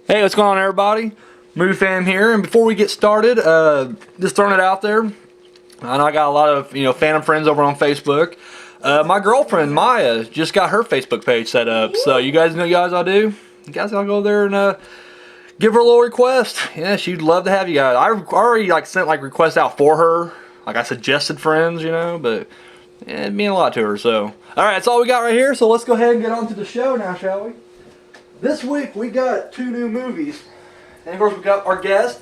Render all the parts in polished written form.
Hey, what's going on, everybody? Movie Fam here, and before we get started, just throwing it out there. I know I got a lot of Phantom friends over on Facebook. My girlfriend Maya just got her Facebook page set up, so you guys know I do. You guys gotta go there and give her a little request. Yeah, she'd love to have you guys. I already sent requests out for her. I suggested friends, but it'd mean a lot to her. So, all right, that's all we got right here. So let's go ahead and get on to the show now, shall we? This week we got 2 new movies, and of course we got our guest.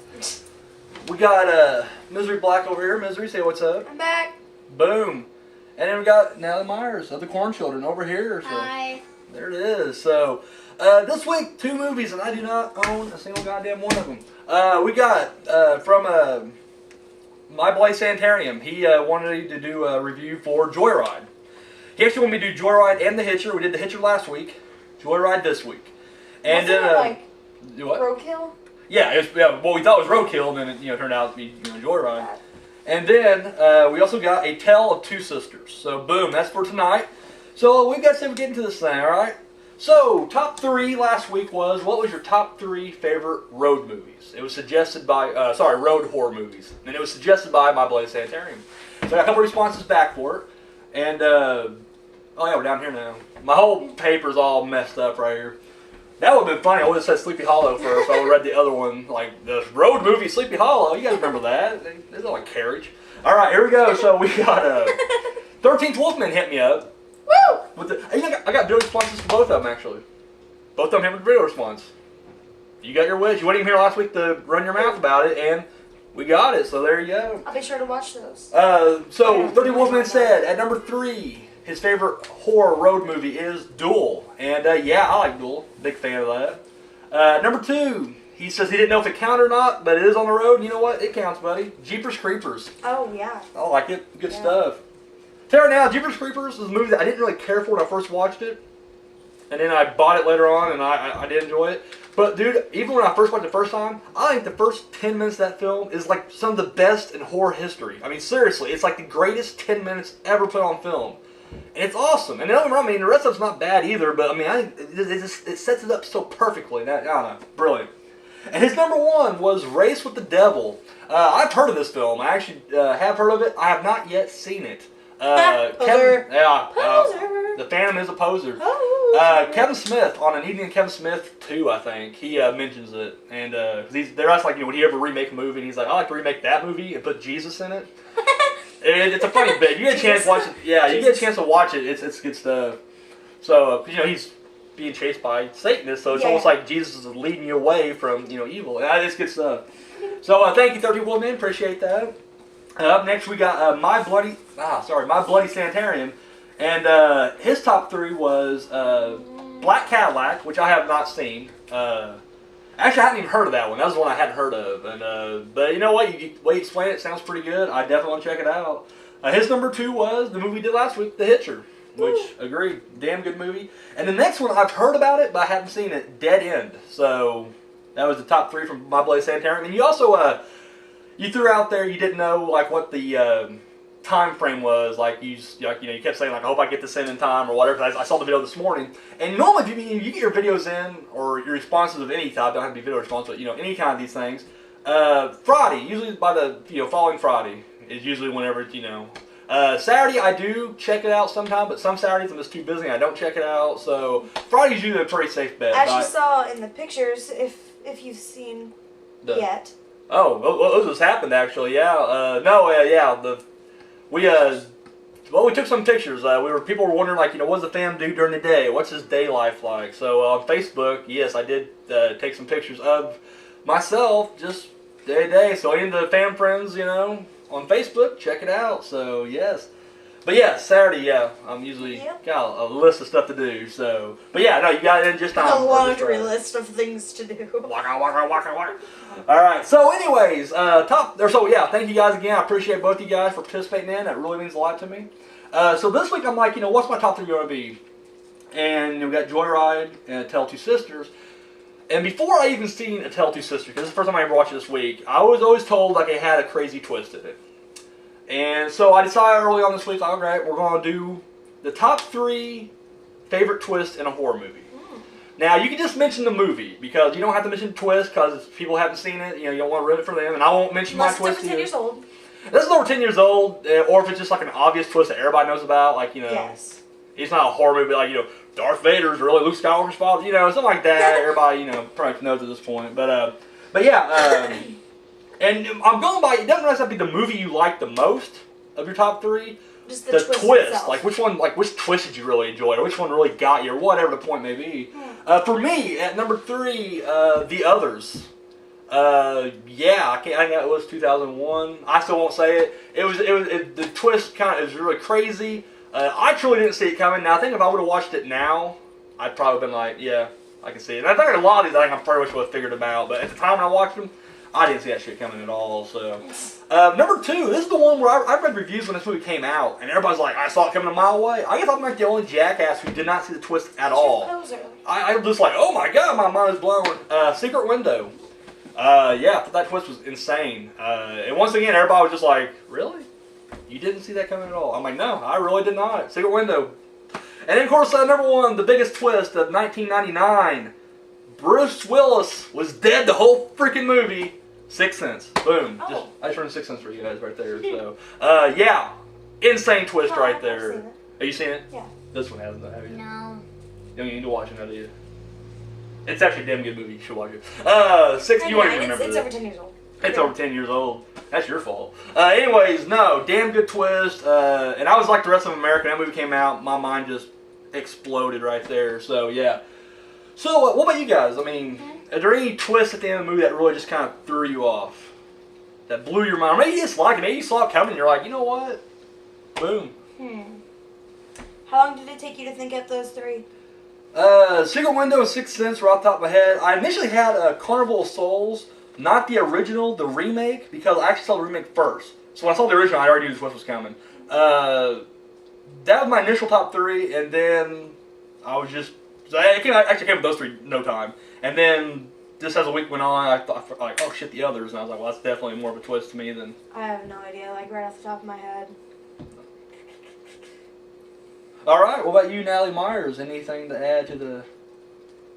We got Misery Black over here. Misery, say what's up. I'm back. Boom. And then we got Natalie Myers of the Corn Children over here. So Hi. there it is. So this week 2 movies, and I do not own a single goddamn one of them. We got from my boy Sanitarium. He wanted to do a review for Joyride. He actually wanted me to do Joyride and The Hitcher. We did The Hitcher last week. Joyride this week. And Wasn't then it what? roadkill? Yeah, well, we thought it was roadkill, and then it turned out to be Joyride. And then we also got A Tale of Two Sisters. So boom, that's for tonight. So we got to get into this thing, all right? So top 3 last week was, what was your top 3 favorite road movies? It was suggested by road horror movies, and it was suggested by my boy Sanitarium. So I got a couple responses back for it, and oh yeah, we're down here now. My whole paper's all messed up right here. That would have been funny. I would have said Sleepy Hollow first. I would have read the other one, like the road movie Sleepy Hollow. You guys remember that? There's no carriage. All right, here we go. So we got 13th Wolfman hit me up. Woo! I got video responses for both of them actually. Both of them have a video response. You got your wish. You weren't even here last week to run your mouth about it, and we got it. So there you go. I'll be sure to watch those. So 13th Wolfman said at number 3. His favorite horror road movie is Duel. And yeah, I like Duel. Big fan of that. Number 2, he says he didn't know if it counted or not, but it is on the road. And you know what? It counts, buddy. Jeepers Creepers. Oh, yeah. I like it. Good stuff. Tell her now, Jeepers Creepers is a movie that I didn't really care for when I first watched it. And then I bought it later on, and I did enjoy it. But, dude, even when I first watched it the first time, I think the first 10 minutes of that film is like some of the best in horror history. I mean, seriously, it's like the greatest 10 minutes ever put on film. And it's awesome. And don't get me wrong, I mean, the rest of it's not bad either, but I mean, I think it sets it up so perfectly. I don't know, brilliant. And his number 1 was Race with the Devil. I've heard of this film. I actually have heard of it. I have not yet seen it. Poser. The Phantom is a poser. Kevin Smith, on An Evening of Kevin Smith 2, I think, he mentions it. And they're asked, like, would he ever remake a movie? And he's like, I like to remake that movie and put Jesus in it. It's a funny bit. You get a chance to watch it. Yeah, you get a chance to watch it. It's good stuff. So he's being chased by Satanists, so it's almost like Jesus is leading you away from evil. It's good stuff. So thank you, 30 Women. Appreciate that. Up next we got My Bloody Sanitarium, and his top 3 was Black Cadillac, which I have not seen. Actually, I hadn't even heard of that one. That was the one I hadn't heard of. And but you know what? The way you explain it sounds pretty good. I definitely want to check it out. His number 2 was the movie we did last week, The Hitcher, which, agree, damn good movie. And the next one, I've heard about it, but I haven't seen it, Dead End. So that was the top 3 from My Bloody Sanitarium. And you also, you threw out there you didn't know, like, what the time frame was. You kept saying, like, I hope I get this in time or whatever. I saw the video this morning. And normally, if you get your videos in, or your responses of any type, don't have to be video response, but, any kind of these things, Friday, usually by the, following Friday, is usually whenever it's, Saturday, I do check it out sometime, but some Saturdays I'm just too busy and I don't check it out. So Friday's usually a pretty safe bet. As you saw in the pictures, if you've seen yet. Oh, those just happened actually. Yeah. We took some pictures. People were wondering, like, what does the fam do during the day? What's his day life like? So on Facebook, yes, I did take some pictures of myself just day to day. So any of the fam friends, on Facebook, check it out. So yes, but yeah, Saturday, yeah, I'm usually got a list of stuff to do. So, but yeah, no, you got it in just time. A laundry list of things to do. Waka, waka, waka, waka. All right. So, anyways, thank you guys again. I appreciate both of you guys for participating in. That really means a lot to me. So this week I'm like, what's my top 3 going to be? And we got Joyride and A Tale of Two Sisters. And before I even seen A Tale of Two Sisters, because this is the first time I ever watched it this week, I was always told like it had a crazy twist in it. And so I decided early on this week, all right, we're going to do the top 3 favorite twists in a horror movie. Now, you can just mention the movie, because you don't have to mention the twist, because people haven't seen it. You know, you don't want to ruin it for them, and I won't mention my twist. Unless it's over 10 years old. This is over 10 years old, or if it's just like an obvious twist that everybody knows about, like, you know. Yes. It's not a horror movie like, you know, Darth Vader's really Luke Skywalker's father, you know, something like that. Everybody, you know, probably knows at this point. But yeah, and I'm going by, it doesn't really have to be the movie you like the most of your top 3. Just the twist itself. like which twist did you really enjoy, or which one really got you, or whatever the point may be. For me, at number 3, The Others. Yeah, I think it was 2001. I still won't say it. The twist kind of is really crazy. I truly didn't see it coming. Now, I think if I would have watched it now, I'd probably been like, yeah, I can see it. And I think a lot of these, I think I pretty much would have figured them out. But at the time when I watched them, I didn't see that shit coming at all. So, number 2, this is the one where I read reviews when this movie came out, and everybody's like, I saw it coming a mile away. I guess I'm like the only jackass who did not see the twist at all. I was just like, oh my god, my mind is blown. Secret Window. Yeah, I thought that twist was insane. And once again, everybody was just like, really? You didn't see that coming at all? I'm like, no, I really did not. Secret Window. And then, of course, number 1, the biggest twist of 1999. Bruce Willis was dead the whole freaking movie. Sixth Sense. Boom. Oh. I just run Sixth Sense for you guys right there. So, yeah. Insane twist right there. Have you seen it? Yeah. This one hasn't, have you? No. You don't need to watch it now, do you? It's actually a damn good movie. You should watch it. You won't even remember It's this. over 10 years old. It's over 10 years old. That's your fault. Anyways, no, damn good twist. And I was like the rest of America. That movie came out, my mind just exploded right there. So, yeah. So, what about you guys? I mean, are there any twists at the end of the movie that really just kind of threw you off? That blew your mind? Maybe you just like it. Maybe you saw it coming and you're like, you know what? Boom. How long did it take you to think up those 3? Secret Window and Sixth Sense were off the top of my head. I initially had Carnival of Souls. Not the original, the remake, because I actually saw the remake first. So when I saw the original, I already knew this was coming. That was my initial top 3, and then I was just... So I actually came with those 3 no time. And then, just as the week went on, I thought, like, oh shit, The Others. And I was like, well, that's definitely more of a twist to me than... I have no idea, like right off the top of my head. Alright, what about you, Natalie Myers? Anything to add to the...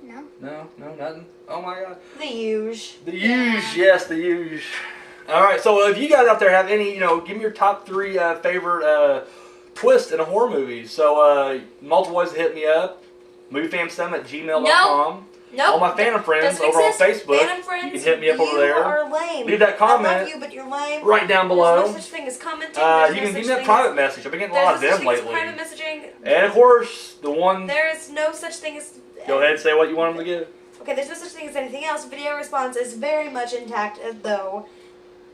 No. No, nothing? Oh my god. The huge. The huge, yes, the huge. Alright, so if you guys out there have any, give me your top 3 favorite twists in a horror movie. So, multiple ways to hit me up. moviefamstem@gmail.com. Nope. All my Phantom friends over on Facebook. Phantom friends, you can hit me up over there. You are lame. Leave that comment. I love you, but you're lame. Right down below. There's no such thing as commenting. You can give me that private message. I've been getting a lot of them lately. Private messaging. And of course, the one... There is no such thing as... Go ahead and say what you want them to get. Okay, there's no such thing as anything else. Video response is very much intact, though,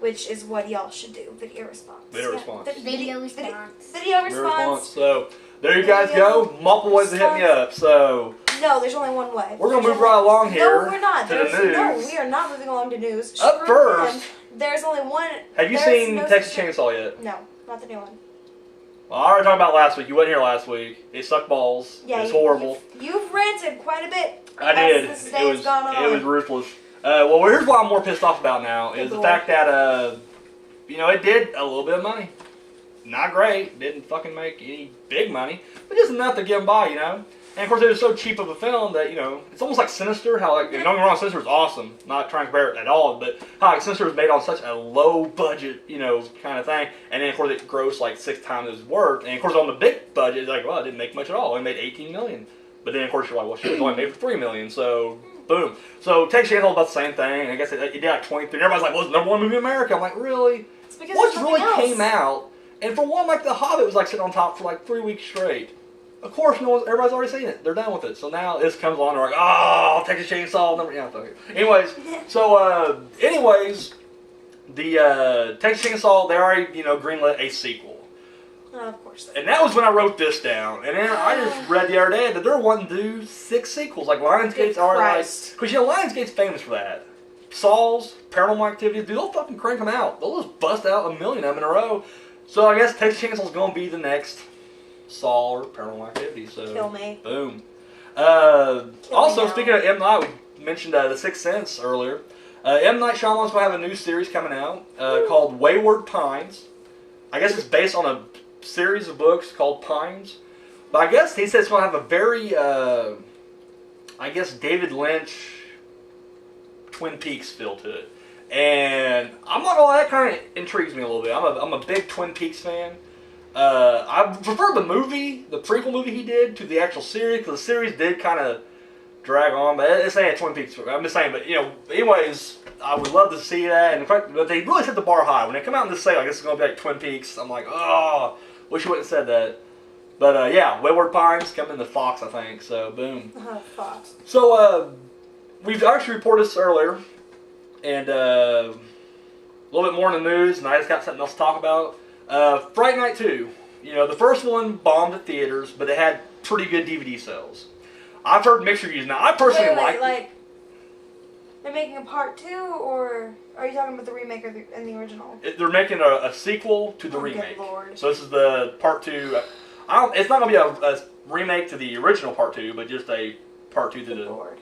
which is what y'all should do. Video response. Video response. Video response. Video response. So, there you guys go. Multiple ways to hit me up. So... No, there's only one way. We're going to move right along here. No, we're not. To the news. No, we are not moving along to news. Up first. There's only one. Have you seen Texas Chainsaw yet? No, not the new one. Well, I already talked about last week. You wasn't here last week. It sucked balls. Yeah, it's horrible. You've ranted quite a bit. I did. It was ruthless. Well, here's what I'm more pissed off about now is the fact that it did a little bit of money. Not great. Didn't fucking make any big money, but just enough to get them by, And of course, it was so cheap of a film that, it's almost like Sinister. How, don't get me wrong, Sinister is awesome. Not trying to compare it at all, but how Sinister was made on such a low budget, kind of thing. And then, of course, it grossed like 6 times its worth. And of course, on the big budget, it's like, well, it didn't make much at all. It made $18 million. But then, of course, you're like, well, shit, it only made for $3 million. So, boom. So, Texas Chainsaw about the same thing. I guess it did like 23. And everybody's like, well, it's the #1 movie in America. I'm like, really? It's because What's really came out? And for one, like The Hobbit was like sitting on top for like 3 weeks straight. Of course, everybody's already seen it. They're done with it. So now this comes along, they're like, oh, Texas Chainsaw. Anyways, the Texas Chainsaw, they already, greenlit a sequel. Of course. And that was when I wrote this down. And then I just read the other day that they're wanting to do 6 sequels. Like Lionsgate's already like, because Lionsgate's famous for that. Saws, Paranormal Activity, they'll fucking crank them out. They'll just bust out 1 million of them in a row. So I guess Texas Chainsaw's going to be the next Saw or Paranormal Activity. So kill me. Boom. Also, speaking of M. Night, we mentioned The Sixth Sense earlier. M. Night Shyamalan's going to have a new series coming out called Wayward Pines. I guess it's based on a series of books called Pines. But I guess he says it's going to have a very, I guess, David Lynch Twin Peaks feel to it. And I'm not gonna lie, that kind of intrigues me a little bit. I'm a big Twin Peaks fan. I prefer the movie, the prequel movie he did, to the actual series, because the series did kind of drag on. But it's ain't Twin Peaks. I'm just saying, but anyways, I would love to see that. And in fact, but they really set the bar high when they come out and just say like this is gonna be like Twin Peaks. I'm like, oh, wish you wouldn't have said that. But yeah, Wayward Pines coming to Fox, I think. So boom. Fox. So we've actually reported this earlier, and a little bit more in the news, and I just got something else to talk about. Fright Night 2. The first one bombed at theaters, but it had pretty good DVD sales. I've heard mixed reviews. Now, I personally like they're making a part 2, or are you talking about the remake and the original? They're making a sequel to the remake. Good Lord. So this is the part 2. It's not going to be a remake to the original part 2, but just a part 2 to the... Lord.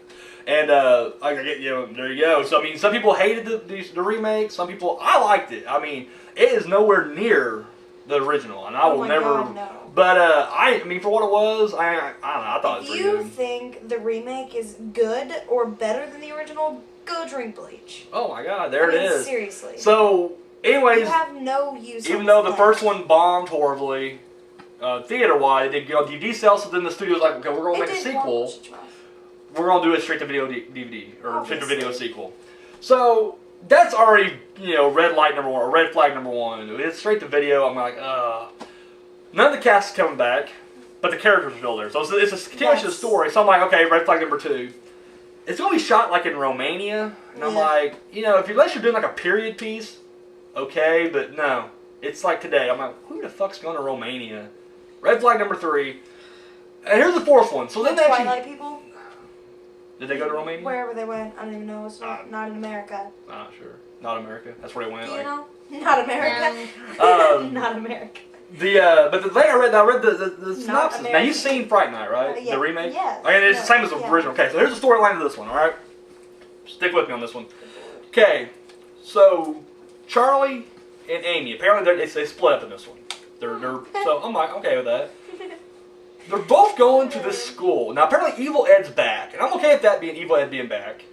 And there you go. So I mean, some people hated the remake. Some people, I liked it. I mean, it is nowhere near the original, and I will never. God, no. But I mean, for what it was, I don't know. I thought it was pretty good. If you think the remake is good or better than the original, go drink bleach. Oh my God, there it is. Seriously. So, anyways, you have no use. Even though the first one bombed horribly, theater-wise, it did go DVD sales. So then the studio was like, okay, we're gonna make a sequel. We're going to do a straight-to-video DVD, or straight-to-video sequel. So, that's already, red light number 1, or red flag number 1. It's straight-to-video, I'm like, None of the cast is coming back, but the characters are still there. So, it's a continuation of the story. So, I'm like, okay, red flag number 2. It's going to be shot, like, in Romania. And I'm like, unless you're doing, like, a period piece, okay, but no. It's like today. I'm like, who the fuck's going to Romania? Red flag number 3. And here's the 4th one. So, then they Twilight people? Did they go to Romania? Wherever they went, I don't even know. It's not in America. I'm not sure. Not America. That's where they went. Do you know? Not America. Not America. But the thing I read the synopsis. Now you've seen Fright Night, right? Yeah. The remake. Yes. I mean, it's the same as the original. Okay, so here's the storyline of this one. All right, stick with me on this one. Okay, so Charlie and Amy apparently they split up in this one. They're so I'm like okay with that. They're both going to this school. Now, apparently Evil Ed's back. And I'm okay with that being Evil Ed being back.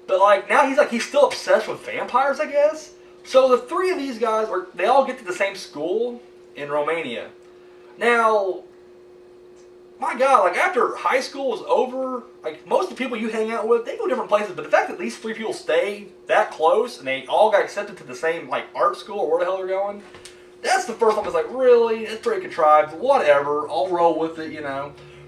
But, now he's still obsessed with vampires, I guess. So, the 3 of these guys, they all get to the same school in Romania. Now, my God, after high school is over, most of the people you hang out with, they go different places. But the fact that these 3 people stay that close, and they all got accepted to the same, art school or where the hell they're going... That's the first one I was like, really? It's pretty contrived. Whatever. I'll roll with it,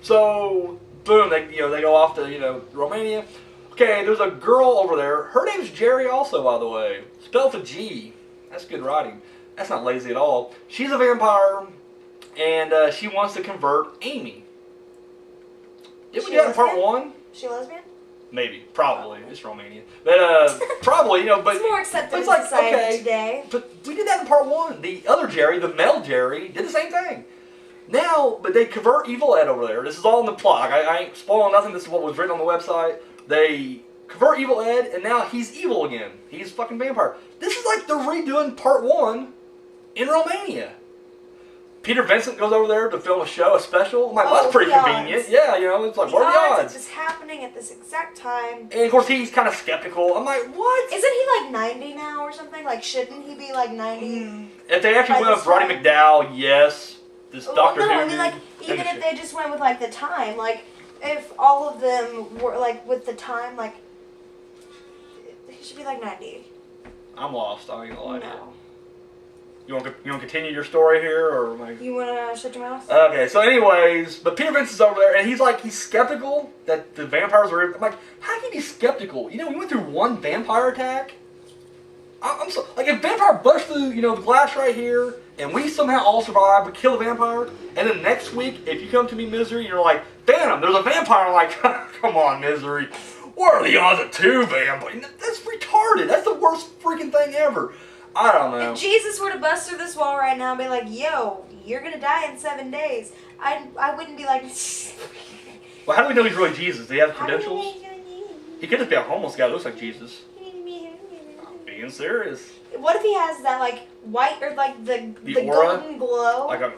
So, boom, they go off to, Romania. Okay, there's a girl over there. Her name's Jerry also, by the way. Spelled with a G. That's good writing. That's not lazy at all. She's a vampire, and she wants to convert Amy. Did we do that in part 1? She lesbian? Maybe. Probably. It's Romanian. But, probably, but... It's more accepted in society today. But we did that in part 1. The other Jerry, the male Jerry, did the same thing. Now, but they convert Evil Ed over there. This is all in the plot. I ain't spoiling nothing. This is what was written on the website. They convert Evil Ed, and now he's evil again. He's a fucking vampire. This is like they're redoing part 1 in Romania. Peter Vincent goes over there to film a special. I'm like, well, that's pretty convenient. Yeah, it's like, what are the odds? It's happening at this exact time. And of course, he's kind of skeptical. I'm like, what? Isn't he 90 now or something? Shouldn't he be 90? If they actually went with Roddy McDowell, yes. This Doctor Who. No, I mean, even if they just went with the time, if all of them were with the time, he should be 90. I'm lost. I ain't gonna lie to you. No. You want to continue your story here, or you want to shut your mouth? Okay, so anyways, but Peter Vincent's over there, and he's skeptical that the vampires are. I'm like, how can you be skeptical? We went through 1 vampire attack. I'm so if vampire busts through, the glass right here, and we somehow all survive, we kill the vampire, and then next week, if you come to me, Misery, you're like, Phantom, there's a vampire. I'm like, come on, Misery. What are the odds of 2 vampires? That's retarded. That's the worst freaking thing ever. I don't know. If Jesus were to bust through this wall right now and be like, yo, you're going to die in 7 days, I wouldn't be like... Well, how do we know he's really Jesus? Do he have credentials? He could just be a homeless guy that looks like Jesus. being serious. What if he has that like white or like the aura? golden glow? Like an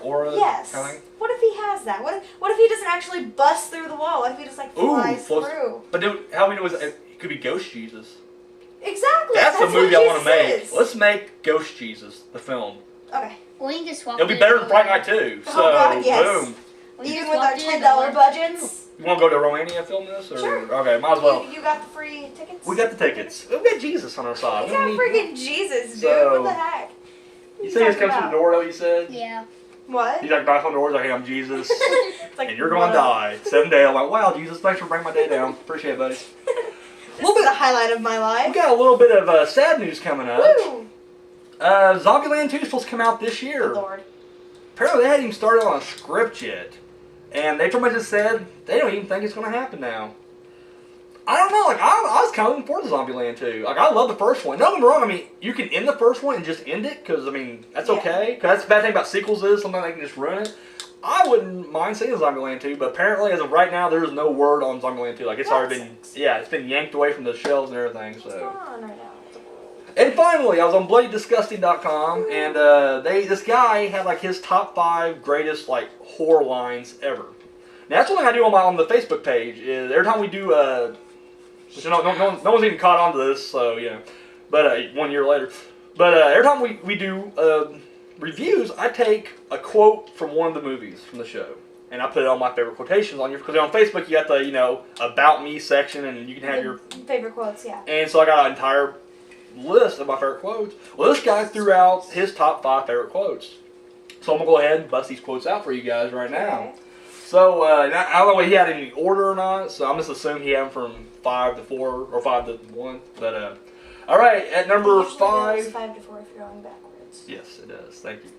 aura. Yes. Kind of thing? What if he has that? What if he doesn't actually bust through the wall? What if he just like flies through? But dude, how we know it could be Ghost Jesus? Exactly. That's the movie I want to make. Is. Let's make Ghost Jesus the film. Okay. Or you can just swap. It'll be better than Fright Night too. So God, yes. boom. Even with our $10 budgets. You want to go to Romania and film this? Or? Sure. Okay, might as well. You got the free tickets? We got the tickets. We got Jesus on our side. We got freaking Jesus, dude. So, what the heck? You say this comes through the door, though, you said? Yeah. What? He's like, knock on the doors, like, hey, I'm Jesus. It's like, and you're going to die. 7 day. I'm like, wow, Jesus, thanks for bringing my day down. Appreciate it, buddy. This is the highlight of my life. We got a little bit of sad news coming up. Woo! Zombieland 2 is supposed to come out this year. Good Lord. Apparently, they hadn't even started on a script yet. And they pretty much just said they don't even think it's going to happen now. I don't know, like, I was kind of looking forward to Zombieland 2. Like, I love the first one. Don't get me wrong, I mean, you can end the first one and just end it, because, I mean, that's okay. Because that's the bad thing about sequels is sometimes they can just ruin it. I wouldn't mind seeing Zombieland 2, but apparently, as of right now, there's no word on Zombieland 2. Like, it's already been, it's been yanked away from the shelves and everything, so. What's going on right now? And finally, I was on BloodyDisgusting.com, and this guy had, like, his top 5 greatest, like, horror lines ever. Now, that's one thing I do on the Facebook page, is every time we do, which no one's even caught on to this, so, yeah, but 1 year later. But every time we do reviews, I take a quote from one of the movies from the show, and I put it on my favorite quotations on your, because on Facebook you got the, About Me section, and you can have your favorite quotes, yeah. And so I got an entire list of my favorite quotes. Well, this guy threw out his top 5 favorite quotes. So I'm going to go ahead and bust these quotes out for you guys right now. Okay. So, I don't know if he had any order or not, so I'm just assuming he had them from 5 to 4, or 5 to 1. But, alright, at number 5... 5 to 4 if you're going backwards. Yes, it does. Thank you.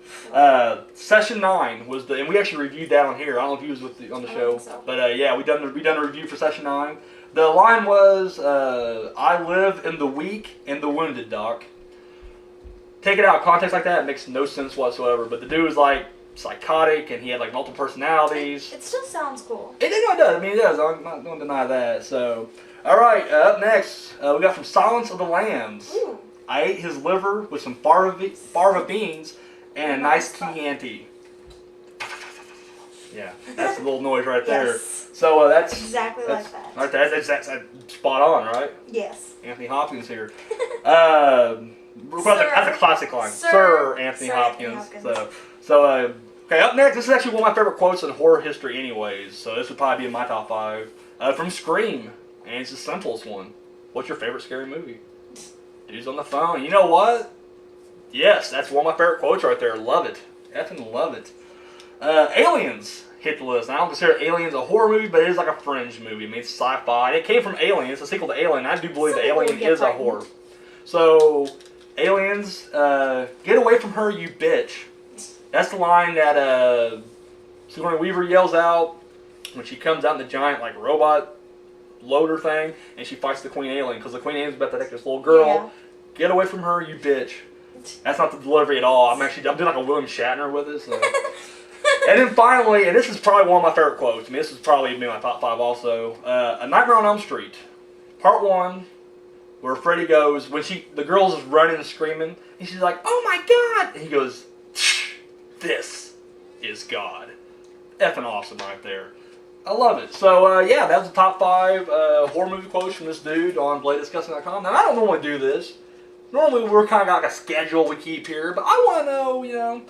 Session 9 was and we actually reviewed that on here. I don't know if he was on the show. Think so. But, yeah, we done a review for Session 9. The line was, I live in the weak and the wounded, Doc. Take it out of context like that, it makes no sense whatsoever. But the dude was, like, psychotic, and he had, like, multiple personalities. It still sounds cool. It does. I mean, it does. I'm not going to deny that. So, alright, up next, we got from Silence of the Lambs. Ooh. I ate his liver with some farva beans and a nice Chianti. Yeah, that's the little noise right there. Yes. So that's Exactly like that. Right, that's spot on, right? Yes. Anthony Hopkins here. That's a classic line. Sir Anthony Hopkins. So okay, up next, this is actually one of my favorite quotes in horror history anyways, so this would probably be in my top 5. From Scream, and it's the simplest one. What's your favorite scary movie? Dude's on the phone. You know what? Yes, that's one of my favorite quotes right there. Love it. Effing love it. Aliens hit the list. Now, I don't consider Aliens a horror movie, but it is like a fringe movie. I mean, it's sci-fi. It came from Alien. It's a sequel to Alien. I do believe that Alien is a horror. So, Aliens, get away from her, you bitch. That's the line that Sigourney Weaver yells out when she comes out in the giant, like, robot loader thing, and she fights the Queen Alien, because the Queen Alien's about to take this little girl. Yeah. Get away from her, you bitch. That's not the delivery at all. I'm doing like a William Shatner with it. So. And then finally, and this is probably one of my favorite quotes. I mean, this is probably in my top 5 also. A Nightmare on Elm Street, Part 1, where Freddy goes, when the girl's just running and screaming, and she's like, "Oh my God!" And he goes, "This is God." Effing awesome right there. I love it. So, yeah, that was the top 5 horror movie quotes from this dude on BladeDisgusting.com. Now, I don't normally do this. Normally, we're kind of got like a schedule we keep here, but I want to know,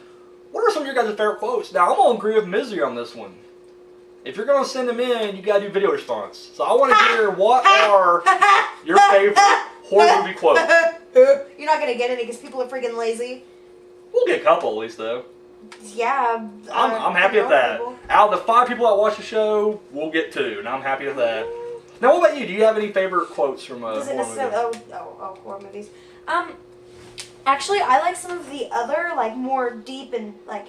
what are some of your guys' favorite quotes? Now, I'm going to agree with Misery on this one. If you're going to send them in, you got to do video response. So I want to hear what are your favorite horror movie quotes. You're not going to get any because people are freaking lazy. We'll get a couple at least, though. Yeah. I'm happy with that. People. Out of the 5 people that watch the show, we'll get 2, and I'm happy with that. Now, what about you? Do you have any favorite quotes from horror movies? Horror movies. Actually, I like some of the other, like, more deep and, like,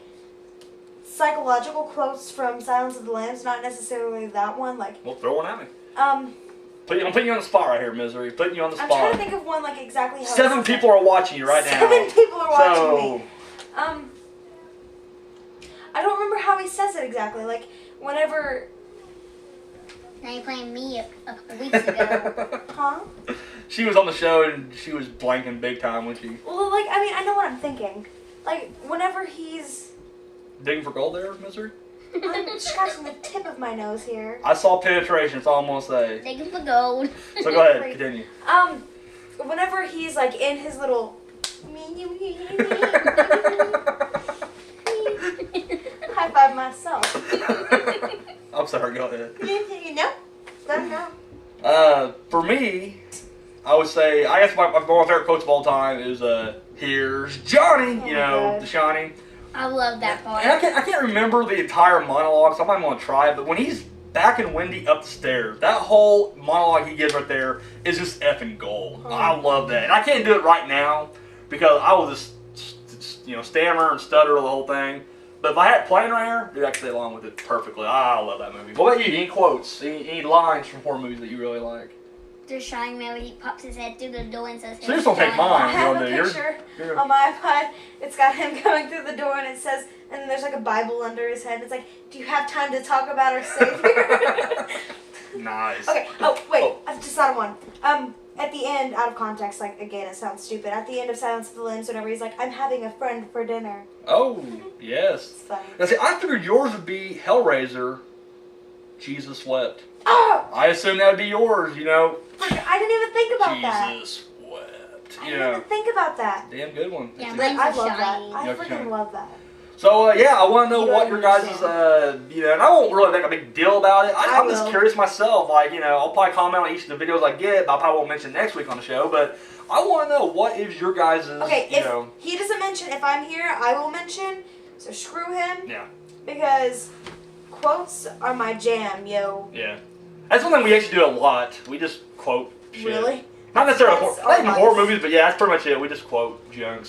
psychological quotes from Silence of the Lambs. Not necessarily that one, like... Well, throw one at me. I'm putting you on the spot right here, Misery. Putting you on the spot. I'm trying to think of one, like, exactly how... 7 people are watching you right now. 7 people are watching me. I don't remember how he says it exactly. Like, whenever... Now you're playing me a couple weeks ago. Huh? She was on the show and she was blanking big time when she... Well, like, I mean, I know what I'm thinking. Like, whenever he's... Digging for gold there, Misery? I'm scratching the tip of my nose here. I saw penetration, that's all I'm going to say. Digging for gold. So go ahead, continue. Whenever he's, like, in his little... High five myself. I'm sorry, go ahead. You know? Let him know. For me, I would say, I guess one of my favorite quotes of all time is, here's Johnny, you know, God. The Shining. I love that part. And I can't remember the entire monologue, so I might want to try it, but when he's backing Wendy up the stairs, that whole monologue he gives right there is just effing gold. I love that. And I can't do it right now because I will just stammer and stutter the whole thing. But if I had it playing right here, dude, I could stay along with it perfectly. I love that movie. What about you? Any quotes? Any lines from horror movies that you really like? The Shining Man, he pops his head through the door and says, So you're just gonna take mine. I have a You're- picture you're- on my iPod. It's got him coming through the door and it says, and there's like a Bible under his head. And it's like, do you have time to talk about our Savior? Nice. Okay. Oh, wait. I've just thought of one. At the end, out of context, like, again, it sounds stupid. At the end of Silence of the Lambs, whenever he's like, I'm having a friend for dinner. Oh, yes. It's funny. Now see, I figured yours would be Hellraiser, Jesus Wept. Oh! I assumed that would be yours, you know. I didn't even think about that. Jesus Wept. I You didn't know. even think about that. Damn good one. Yeah, But mine's I The love that. Shining. I Yeah, freaking Shining. love that. So, yeah, I want to know You what don't your guys' and I won't really make a big deal about it. I I'm just will. curious myself. Like, I'll probably comment on each of the videos I get, but I probably won't mention next week on the show. But I want to know, what is your guys' Okay, if he doesn't mention, if I'm here, I will mention. So screw him. Yeah. Because quotes are my jam, yo. Yeah. That's one thing we actually do a lot. We just quote shit. Really? Not necessarily That's not even our horror life. movies, but yeah, that's pretty much it. We just quote junk.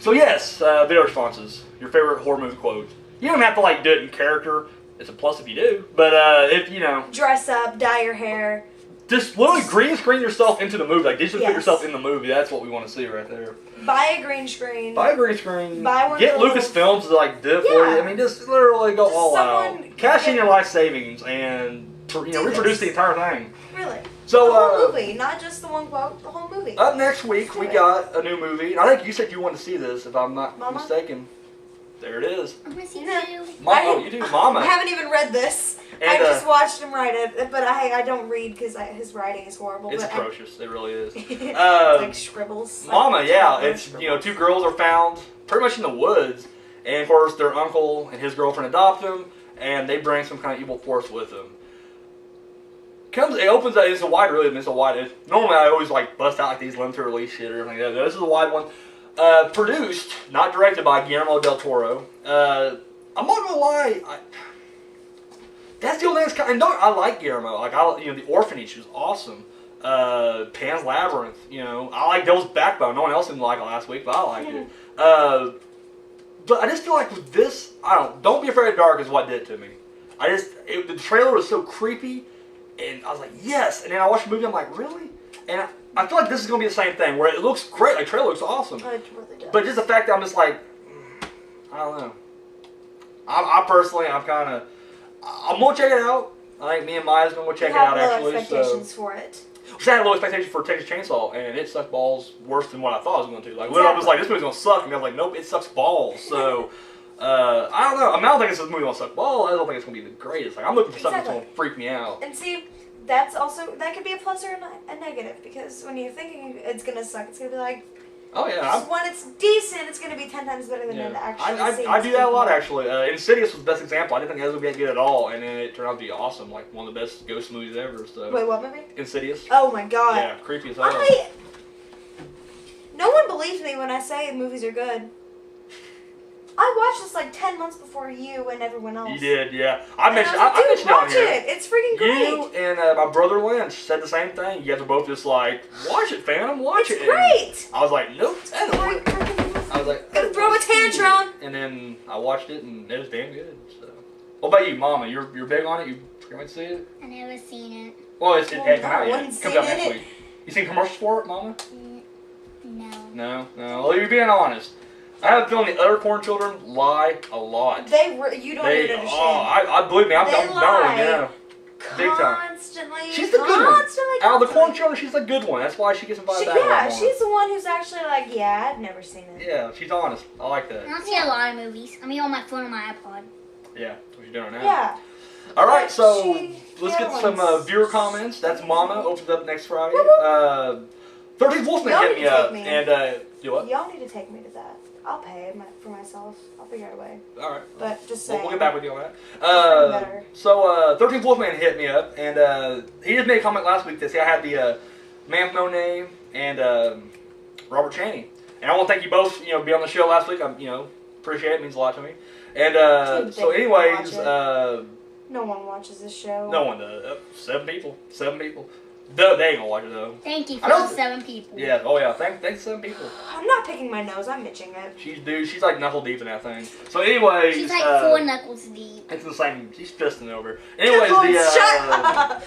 So yes, video responses. Your favorite horror movie quote. You don't have to do it in character. It's a plus if you do. But if Dress up, dye your hair. just literally green screen yourself into the movie. Like digitally Yes. put yourself in the movie. That's what we want to see right there. Buy a green screen. Buy a green screen. Buy one Get of those- Lucasfilms to do it for you. Yeah. I mean, just literally go Just all out. someone Cash in get- your life savings and reproduce the entire thing. Really. So The whole movie, not just the one quote, the whole movie. Up next week, we got a new movie. And I think you said you wanted to see this, if I'm not Mama? mistaken. There it is. I'm gonna see No. you. You do, Mama. I haven't even read this. And, I just watched him write it, but I don't read because his writing is horrible. It's but atrocious. It really is. it's like scribbles. Mama, Like, yeah. toddler It's, scribbles. 2 girls are found pretty much in the woods. And, of course, their uncle and his girlfriend adopt them. And they bring some kind of evil force with them. It opens up, it's a wide release. Normally I always bust out these limited release shit or anything like that. This is a wide one. Produced, not directed by Guillermo del Toro. I'm not gonna lie, that's the only thing that's I like Guillermo. The Orphanage was awesome. Pan's Labyrinth, I like Devil's Backbone. No one else didn't like it last week, but I liked it. But I just feel like with this, Don't Be Afraid of the Dark is what did it to me. The trailer was so creepy. And I was like, yes. And then I watched the movie, I'm like, really? And I feel like this is going to be the same thing, where it looks great. The trailer looks awesome. Oh, it really does. But just the fact that I'm just like, I don't know. I personally, I'm going to check it out. I think me and Maya's going to go check it out, actually. I have low expectations for it. I had low expectations for Texas Chainsaw, and it sucked balls worse than what I thought it was going to. Literally, I was like, this movie's going to suck. And I was like, nope, it sucks balls. So... I don't know. I don't think this movie will suck balls. I don't think it's going to be the greatest. I'm looking for something that's going to freak me out. And see, that could be a plus or a negative, because when you're thinking it's going to suck, it's going to be like, oh yeah, when it's decent, it's going to be 10 times better than it actually seems. I do that a lot, actually. Insidious was the best example. I didn't think it was going to be good at all, and then it turned out to be awesome. One of the best ghost movies ever. So. Wait, what movie? Insidious. Oh my god. Yeah, creepy as hell. No one believes me when I say movies are good. I watched this 10 months before you and everyone else. You did, yeah. I mentioned Dude, it on watch here. it. It's freaking great. You and my brother Lynch said the same thing. You guys are both just like, watch it, Phantom, watch It's it. great. And I was like, nope. It's great freaking I was like, Gonna throw a tantrum. And then I watched it, and it was damn good. So, what about you, Mama? You're big on it. You pretty much see it. I never seen it. Well, it Well, hasn't come no out yet. one's It comes out seen next it. week. You seen commercials for it, Mama? No. No. Well, you're being honest. I have a feeling the other corn children lie a lot. You don't even understand. I believe me. I'm They knowing, lie. yeah. Big time. Constantly. She's the good one. Out of the corn children, she's the good one. That's why she gets invited back. Yeah, she's the one who's actually like, yeah, I've never seen it. Yeah, she's honest. I like that. I don't see a lot of movies. I mean, on my phone, on my iPod. Yeah, what you doing now? Yeah. All right, But so she- let's the get other some ones- viewer comments. That's Mama. Opens up next Friday. Woo-hoo. 13th Wolfman Y'all hit need me to up. take me. And, do what? Y'all need to take me to that. I'll pay for myself. I'll figure out a way. All right. But just We'll saying. get back with you on that. better. So 13th Wolfman hit me up, and he just made a comment last week that said I had the Man with No Name and Robert Chaney. And I want to thank you both, be on the show last week. Appreciate it. It means a lot to me. And so anyways, no one watches this show. no one does. 7 people. 7 people. They ain't gonna watch it though. Thank you I for know- all 7 people. Yeah. Oh yeah. Thanks 7 people. I'm not picking my nose. I'm itching it. She's like knuckle deep in that thing. So anyways, She's like 4 knuckles deep. it's the same. She's fisting over. Anyways, Shut up.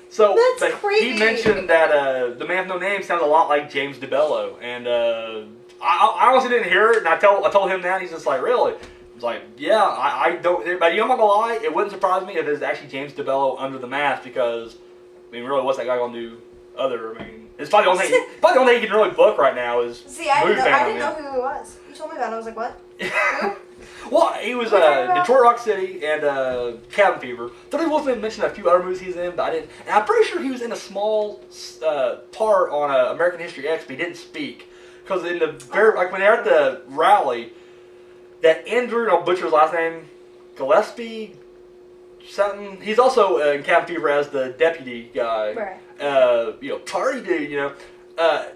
So That's he creepy. mentioned that the Man with No Name sounds a lot like James DeBello, and I honestly didn't hear it. And I told him that. And he's just like, really? I was like, yeah. I don't. But I'm not gonna lie. It wouldn't surprise me if it's actually James DeBello under the mask because really, what's that guy gonna do? It's probably the only thing. Probably the only thing he can really book right now is. See, I movie didn't fan, know who he was. You told me about it. I was like, what? Well, he was Detroit Rock City and Cabin Fever. 13th Wolfman mentioned a few other movies he's in, but I didn't. And I'm pretty sure he was in a small part on American History X, but he didn't speak because in the when they're at the rally, that Andrew, I'll butcher his last name, Gillespie, something. He's also in Cabin Fever as the deputy guy. Right. Party dude.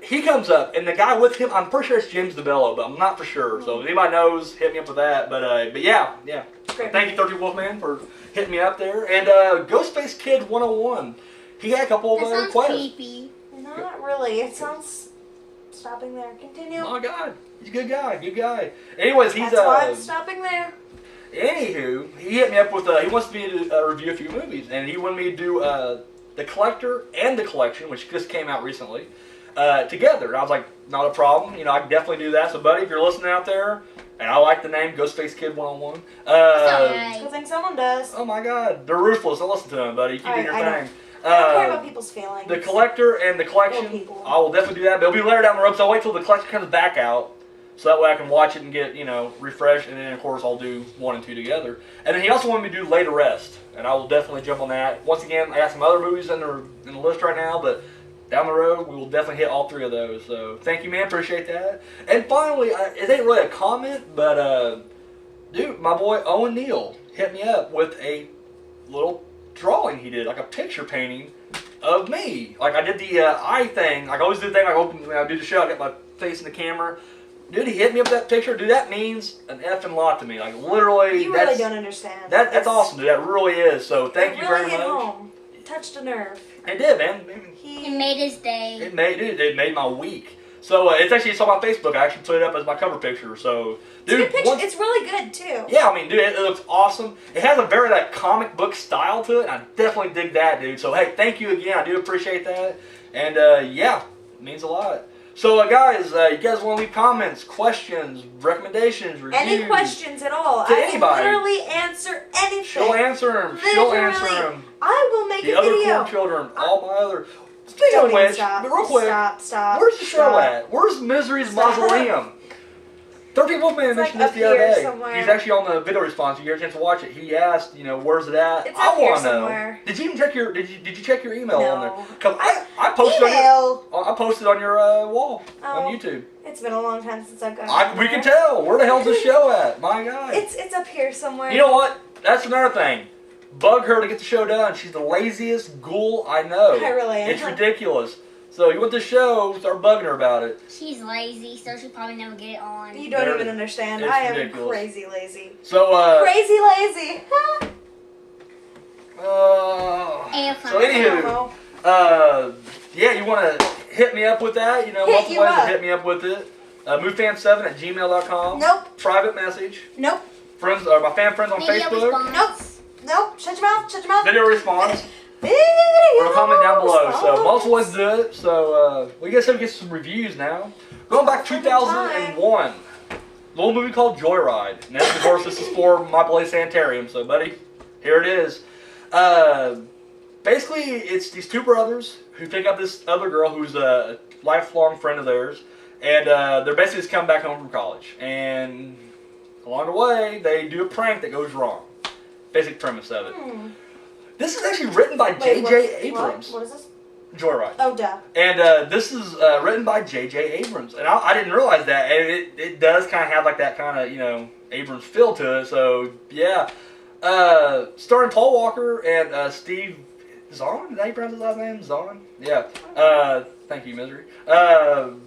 He comes up, and the guy with him, I'm pretty sure it's James DeBello, but I'm not for sure. So if anybody knows, hit me up with that. But yeah. Great. Thank you, 13 Wolfman, for hitting me up there. And Ghostface Kid 101, he had a couple of That sounds requests. creepy. Not really. It sounds. Stopping there. Continue. Oh my God, he's a good guy. Anyways, he's That's why I'm stopping there. Anywho, he hit me up with he wants me to review a few movies, and he wanted me to do The Collector and The Collection, which just came out recently. Together. And I was like, not a problem. I can definitely do that. So, buddy, if you're listening out there, and I like the name Ghostface Kid 101. Alright. I think someone does. Oh my God, they're ruthless. Don't listen to them, buddy. Keep doing your thing. I don't care about people's feelings. The Collector and The Collection. People. I will definitely do that. But it'll be later down the road. So I'll wait till The Collection comes back out. So that way I can watch it and get, refreshed. And then, of course, I'll do 1 and 2 together. And then he also wanted me to do Lay to Rest. And I will definitely jump on that. Once again, I got some other movies in the list right now, but down the road, we will definitely hit all 3 of those. So thank you, man. Appreciate that. And finally, it ain't really a comment, but dude, my boy Owen Neal hit me up with a little drawing he did, like a picture painting of me. Like I did the eye thing. Like I always do the thing. When I do the show, I get my face in the camera. Dude, he hit me up with that picture. Dude, that means an effing lot to me. Like literally, You really don't understand. That's awesome, dude. That really is. So thank you very much. Hit home. It touched a nerve. It did, man. It made his day. It made my week. So it's on my Facebook. I actually put it up as my cover picture. So, dude, it's a good picture. It's really good too. Yeah, dude, it looks awesome. It has a very comic book style to it, and I definitely dig that, dude. So hey, thank you again. I do appreciate that, and it means a lot. So guys, you guys want to leave comments, questions, recommendations, reviews? Any questions at all? To I anybody. will literally answer anything. She'll answer them. She'll answer Literally. them. I will make The a other video. corn children, all my other. Speaking Don't of even which, stop. real quick, Stop. where's the show stop. at? Where's Misery's Stop. Mausoleum? 13 Wolfman It's mentioned like this the up other here day. somewhere. He's actually on the video response. You get a chance to watch it. He asked, where's it at? It's I up here want to know. somewhere. Did you even check your? Did you check your email on there? No. Because I posted Email. I posted on your wall on YouTube. It's been a long time since I've gone. We can tell. Where the hell's the show at? My God. It's up here somewhere. You know what? That's another thing. Bug her to get the show done. She's the laziest ghoul I know. I really am. It's ridiculous. So you want the show, start bugging her about it. She's lazy, so she'll probably never get it on. You don't even understand. It's I am ridiculous. crazy lazy. So Crazy lazy. And so anywho, you want to hit me up with that? Multiple ways to hit me up with it. MoveFan7@gmail.com. Nope. Private message. Nope. Friends, my fan friends on Video Facebook. response. Nope. Shut your mouth. Shut your mouth. Video response. Video Or a comment down below. So response. multiple ways to do it. So we guess we get some reviews now. Going back 2001. Little movie called Joyride. And of course this is for my boy Sanitarium. So buddy, here it is. basically, it's these two brothers who pick up this other girl who's a lifelong friend of theirs, and they're basically just coming back home from college. And along the way, they do a prank that goes wrong. Basic premise of it. This is actually written by J.J. Abrams. What is this? Joyride. Oh, duh. And this is written by J.J. Abrams. And I didn't realize that. And it does kind of have like that kind of, you know, Abrams feel to it. So, yeah. Starring Paul Walker and Steve Zahn? Is that how you pronounce his last name? Zahn? Yeah. Thank you, Misery. Anytime.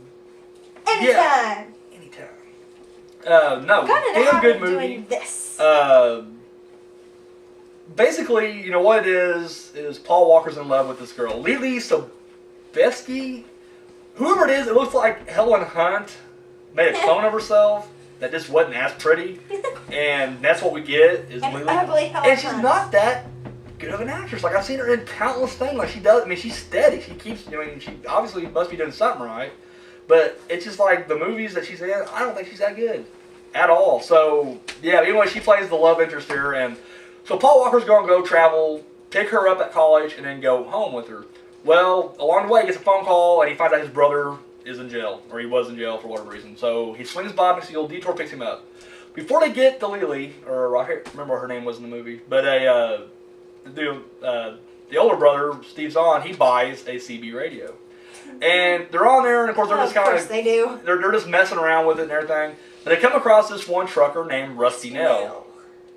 Yeah. Anytime. No, damn good movie. Doing this. Basically, you know what it is Paul Walker's in love with this girl, Lily Sobieski. Whoever it is, it looks like Helen Hunt made a clone of herself that just wasn't as pretty, and that's what we get is Lily. And she's not that good of an actress. Like I've seen her in countless things. Like she does. I mean, she's steady. She keeps. I mean, she obviously must be doing something right. But it's just like the movies that she's in. I don't think she's that good at all. So yeah. Anyway, she plays the love interest here, and so Paul Walker's going to go travel, pick her up at college, and then go home with her. Well, along the way, he gets a phone call, and he finds out his brother is in jail, or he was in jail for whatever reason. So he swings by, makes a little detour, picks him up. Before they get to Lily, or I can't remember what her name was in the movie, but the older brother, Steve Zahn, he buys a CB radio. And they're on there, and of course they're just kind of they do. They're just messing around with it and everything. But they come across this one trucker named Rusty Nail,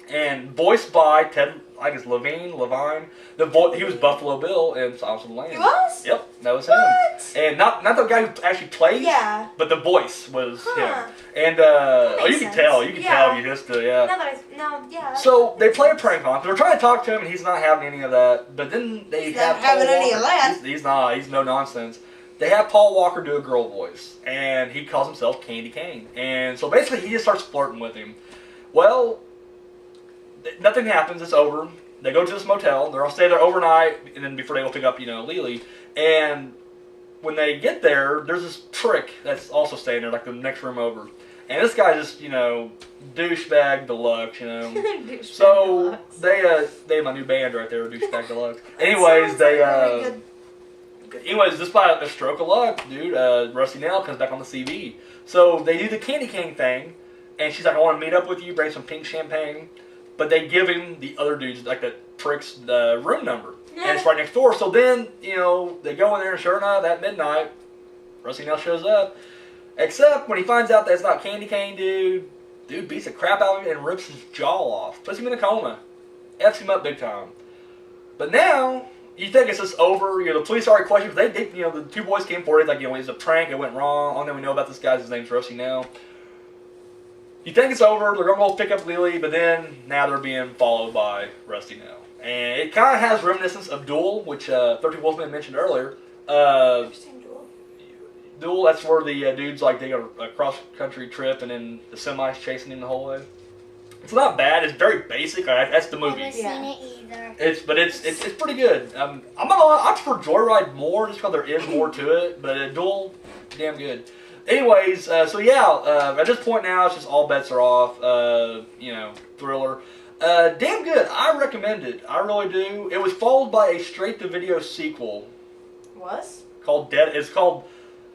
and voiced by Ted, I guess Levine. He was Buffalo Bill in Silence of the Lambs. He was? Yep, that was What? him. And not the guy who actually played. Yeah. But the voice was him. And makes you can sense. tell. You can tell if you just Yeah. So they play a prank on him. They're trying to talk to him, and he's not having any of that. But then He's not having any of that. He's not. He's no nonsense. They have Paul Walker do a girl voice, and he calls himself Candy Cane. And so basically, he just starts flirting with him. Well, nothing happens. It's over. They go to this motel. They're all stay there overnight, and then before they go pick up, Lily. And when they get there, there's this prick that's also staying there, like the next room over. And this guy just, douchebag deluxe, Douchebag so deluxe. They have my new band right there, douchebag deluxe. Anyways, just by a stroke of luck, dude, Rusty Nail comes back on the CV. So they do the Candy Cane thing, and she's like, I want to meet up with you, bring some pink champagne. But they give him the other dudes, like the prick's room number. And it's right next door. So then, they go in there, and sure enough, at midnight, Rusty Nail shows up. Except when he finds out that it's not Candy Cane, dude beats the crap out of him and rips his jaw off. Puts him in a coma. F's him up big time. But now, you think it's just over. The police already questioned. They the two boys came forward. Like, it's a prank. It went wrong. All that we know about this guy, his name's Rusty Nail. You think it's over. They're going to go pick up Lily. But then, now they're being followed by Rusty Nail. And it kind of has reminiscence of Duel, which 13 Wolfman mentioned earlier. Duel, that's where the dude's like, they go a cross-country trip, and then the semi's chasing him the whole way. It's not bad. It's very basic. That's the movie. I haven't seen it either. It's pretty good. I'm not gonna lie, I prefer Joyride more just because there is more to it. But Duel, damn good. Anyways, at this point now, it's just all bets are off. Thriller. Damn good. I recommend it. I really do. It was followed by a straight-to-video sequel. Was? It's called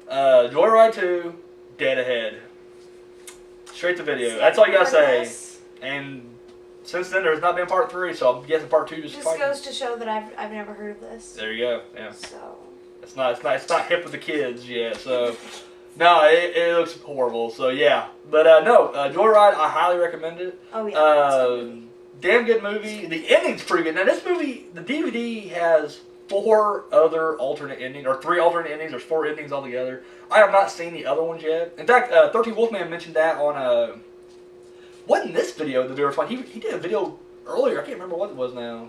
Joyride 2, Dead Ahead. Straight to video. That's all you gotta say. And since then, there's not been part 3, so I'm guessing part 2 just goes to show that I've never heard of this. There you go. Yeah. So it's not hip with the kids yet. So no, it looks horrible. So yeah, but Joyride, I highly recommend it. Oh yeah. Damn good movie. The ending's pretty good. Now this movie, the DVD has 4 other alternate endings, or 3 alternate endings. There's 4 endings altogether. I have not seen the other ones yet. In fact, 13 Wolfman mentioned that on wasn't this video that they were finding. He did a video earlier. I can't remember what it was now.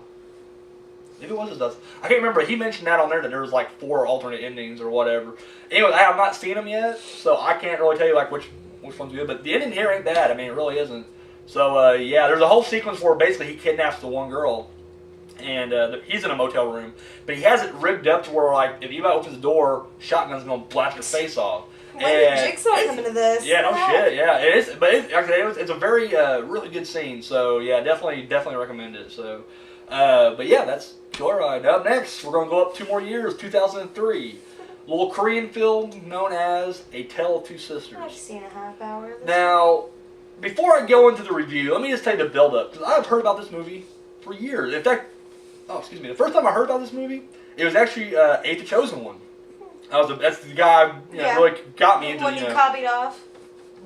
Maybe it was his. I can't remember. He mentioned that on there that there was like 4 alternate endings or whatever. Anyway, I have not seen them yet, so I can't really tell you like which one's good. But the ending here ain't bad. I mean, it really isn't. So there's a whole sequence where basically he kidnaps the one girl. And he's in a motel room, but he has it rigged up to where, like, if anybody opens the door, shotgun's gonna blast her face off. When did Jigsaw come into this? Yeah, no shit. Yeah, it is. But it's a very really good scene. So yeah, definitely recommend it. So, but yeah, that's Alright, up next, we're going to go up 2 more years, 2003. A little Korean film known as A Tale of Two Sisters. I've seen a half hour of this. Now, before I go into the review, let me just tell you the build-up. Because I've heard about this movie for years. In fact, the first time I heard about this movie, it was actually Ate the Chosen One. That's the guy really got me into One you copied off.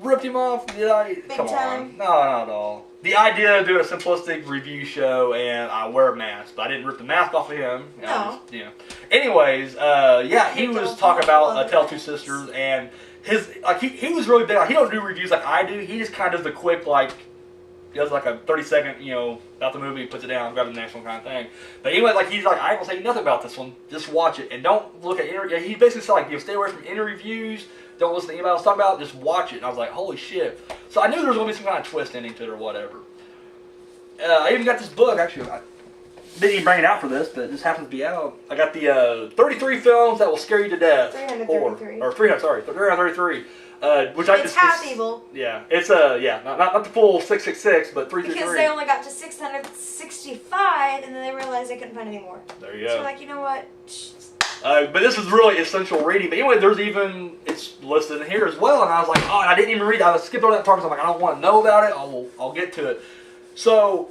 Ripped him off? Did I? Big Come time. on. No, not at all. The idea of doing a simplistic review show and I wear a mask, but I didn't rip the mask off of him. No. Anyways, he was talking about A Tale of Two Sisters, and he was really big. He don't do reviews like I do. He just kind of does the quick, he does like a 30-second, about the movie, puts it down, grab the next one kind of thing. But anyway, he's like, I ain't gonna say nothing about this one. Just watch it and don't look at he basically said stay away from any reviews. Don't listen to anybody else talk about it. Just watch it. And I was like, holy shit. So I knew there was gonna be some kind of twist ending to it or whatever. I even got this book. Actually, I didn't even bring it out for this, but it just happens to be out. I got the 33 films that will scare you to death. 333. Or 333. It's half evil. Yeah, it's not the full 666, but 333. Because they only got to 665, and then they realized they couldn't find any more. There you So go. like, you know what? But this is really essential reading. But anyway, it's listed in here as well, and I was like, and I didn't even read it. I skipped over that part because I'm like, I don't want to know about it. I'll get to it. So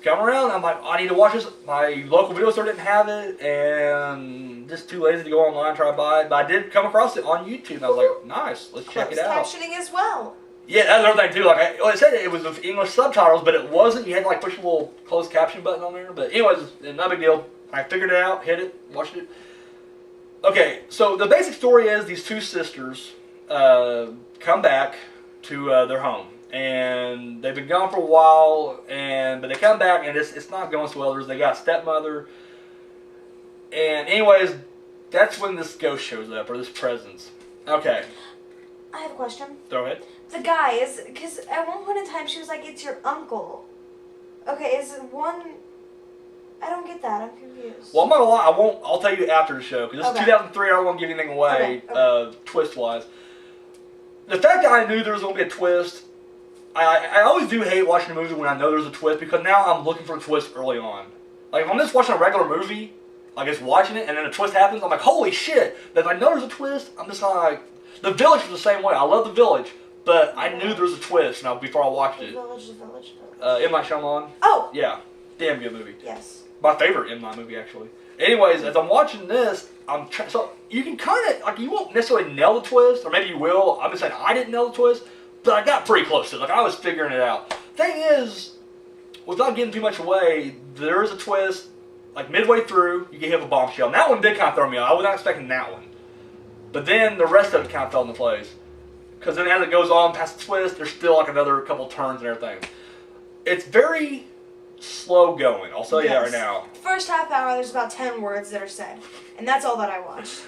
come around, I'm like, I need to watch this. My local video store didn't have it, and just too lazy to go online try to buy it. But I did come across it on YouTube, and I was like, nice, let's check it out. Closed captioning as well. Yeah, that's another thing too. It said it was with English subtitles, but it wasn't. You had to push a little closed caption button on there. But anyways, not a big deal. I figured it out, hit it, watched it. Okay, so the basic story is these two sisters come back to their home. And they've been gone for a while, but they come back, and it's not going so well. They got a stepmother. And anyways, that's when this ghost shows up, or this presence. Okay. I have a question. Throw it. The guy is, because at one point in time she was like, it's your uncle. Okay, is it one... I don't get that. I'm confused. Well, I'm not gonna lie. I'll tell you after the show, because this is 2003. I don't want to give anything away, Okay. twist-wise. The fact that I knew there was going to be a twist... I always do hate watching a movie when I know there's a twist, because now I'm looking for a twist early on. If I'm just watching a regular movie, just watching it, and then a twist happens, I'm like, holy shit! But if I know there's a twist, I'm just not like... The Village was the same way. I love The Village, but I knew there was a twist before I watched it. The Village. M. Night Shyamalan. Oh! Yeah. Damn good movie. Yes. My favorite M. Night movie, actually. Anyways, as I'm watching this, so you can kind of, you won't necessarily nail the twist, or maybe you will. I'm just saying I didn't nail the twist, but I got pretty close to it. I was figuring it out. Thing is, without giving too much away, there is a twist. Midway through, you can hit a bombshell. And that one did kind of throw me off. I was not expecting that one. But then the rest of it kind of fell into place. Because then as it goes on past the twist, there's still another couple turns and everything. It's very slow going. I'll tell you that right now. First half hour, there's about 10 words that are said. And that's all that I watched.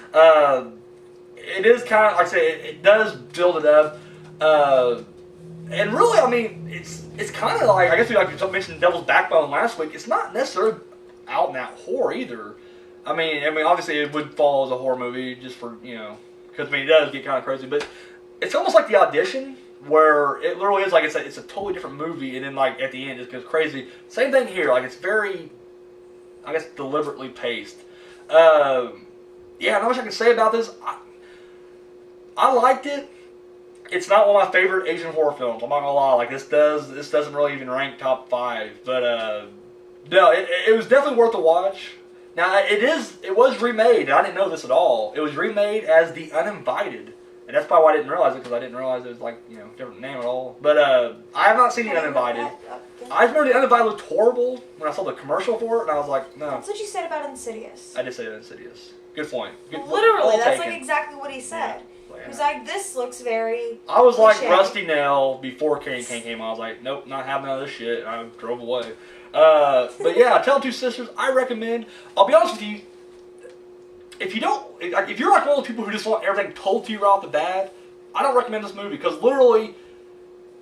It is kind of, like I say, it does build it up. And really, it's kind of I guess we mentioned Devil's Backbone last week. It's not necessarily out and out horror either. I mean, obviously it would fall as a horror movie just for, because it does get kind of crazy. But it's almost like The Audition, where it literally is it's a totally different movie, and then at the end it goes crazy. Same thing here. It's very, I guess, deliberately paced. Not much I can say about this. I liked it. It's not one of my favorite Asian horror films. I'm not gonna lie. This doesn't really even rank top 5. But no, it was definitely worth a watch. Now it was remade. I didn't know this at all. It was remade as The Uninvited, and that's probably why I didn't realize it, because I didn't realize it was different name at all. But I have not seen The Uninvited. I remember The Uninvited looked horrible when I saw the commercial for it, and I was like, no. That's what you said about Insidious. I did say Insidious. Good point. Literally, that's exactly what he said. Yeah. He was like, this looks very... I was like cliche. Rusty Nail before King came on. I was like, nope, not having none of this shit. And I drove away. But yeah, Tale of Two Sisters, I recommend. I'll be honest with you. If you're one of those people who just want everything told to you right off the bat, I don't recommend this movie, because literally,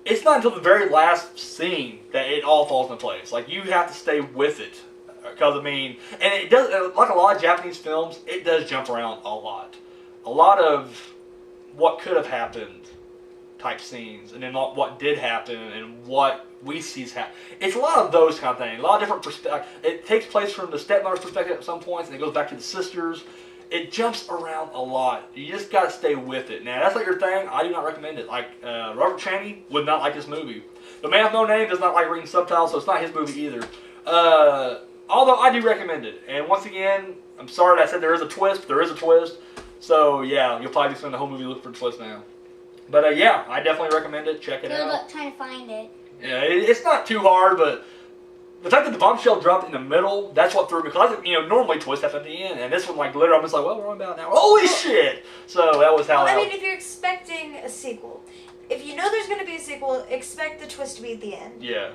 it's not until the very last scene that it all falls into place. You have to stay with it. Because, and it does, like a lot of Japanese films, it does jump around a lot. A lot of what could have happened type scenes, and then what did happen and what we see's happen. It's a lot of those kind of things. A lot of different perspectives. It takes place from the stepmother's perspective at some points, and it goes back to the sisters. It jumps around a lot. You just gotta stay with it. Now, that's not your thing. I do not recommend it. Like, Robert Chaney would not like this movie. The Man with No Name does not like reading subtitles, so it's not his movie either. Although I do recommend it. And once again, I'm sorry that I said there is a twist, but there is a twist. So, yeah, you'll probably spend the whole movie looking for a twist now. But, yeah, I definitely recommend it. Check it Good out. luck trying to find it. Yeah, it's not too hard, but the fact that the bombshell dropped in the middle, that's what threw me. Because, normally twists happen at the end. And this one, like, literally, I'm just like, well, we're on about now. Holy shit! So, that was how Well, I mean, if you're expecting a sequel, if you know there's going to be a sequel, expect the twist to be at the end. Yeah.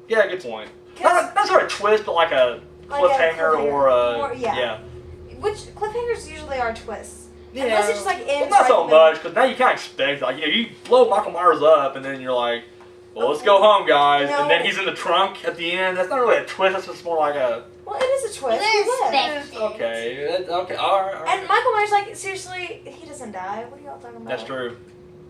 Yeah, good point. Not sort of a twist, but like a cliffhanger or a... yeah. Which cliffhangers usually are twists. Yeah. Unless it just like ends. Well, not so much, because now you kind of expect, like, you blow Michael Myers up, and then you're like, well, let's go home, guys. No. And then he's in the trunk at the end. That's not really a twist. That's just more like a... Well, it is a twist. You He lives. expect it. Okay, all right. And Michael Myers, like, seriously, he doesn't die. What are y'all talking about? That's true.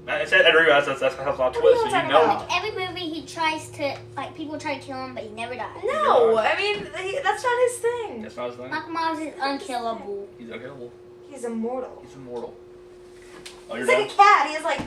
I realize that's not a What are twist, you so you talking know. about? Like, every movie he tries to, like, people try to kill him, but he never dies. No, I mean, that's not his thing. That's not his thing. Michael Myers is unkillable. He's unkillable. He's immortal. He's immortal. Oh, He's you're like done? a cat. He has like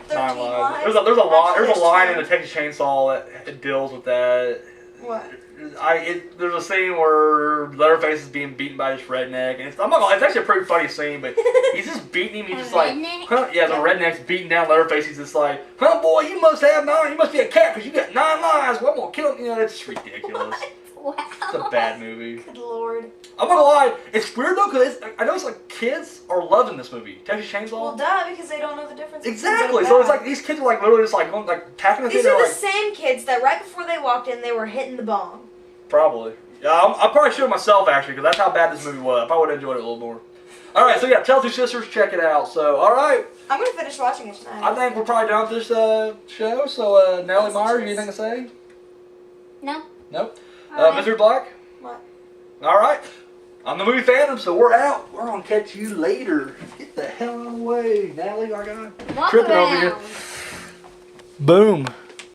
13 9 lives. There's a Actually, line in that's the Texas Chainsaw that deals with that. What? There's a scene where Leatherface is being beaten by this redneck, and it's actually a pretty funny scene, but he's just beating him. He's just like, redneck? huh? Yeah, the redneck's beating down Leatherface. He's just like, huh, boy, you must have 9. You must be a cat because you got 9 lives. Well, I'm gonna kill him. It's just ridiculous. Wow. It's a bad movie. Good lord. I'm not gonna lie, it's weird though, because I know it's like kids are loving this movie. Texas Chainsaw. Well, duh, because they don't know the difference. between Exactly. good and So it's bad. like these kids are like literally just like going like packing the These theater are the like same kids that right before they walked in, they were hitting the bong. probably. Yeah, I probably should myself actually, because that's how bad this movie was. I probably would have enjoyed it a little more. All right, so yeah, Tell Two Sisters, check it out. So all right, I'm gonna finish watching it tonight. I think we're probably done with this show. So Natalie Myers, anything to say? No. Nope. All right. Mr. Black. What? All right. I'm the movie Phantom, so we're out. We're gonna catch you later. Get the hell out of the way, Natalie, our guy. Walk Tripping around. over here. Boom.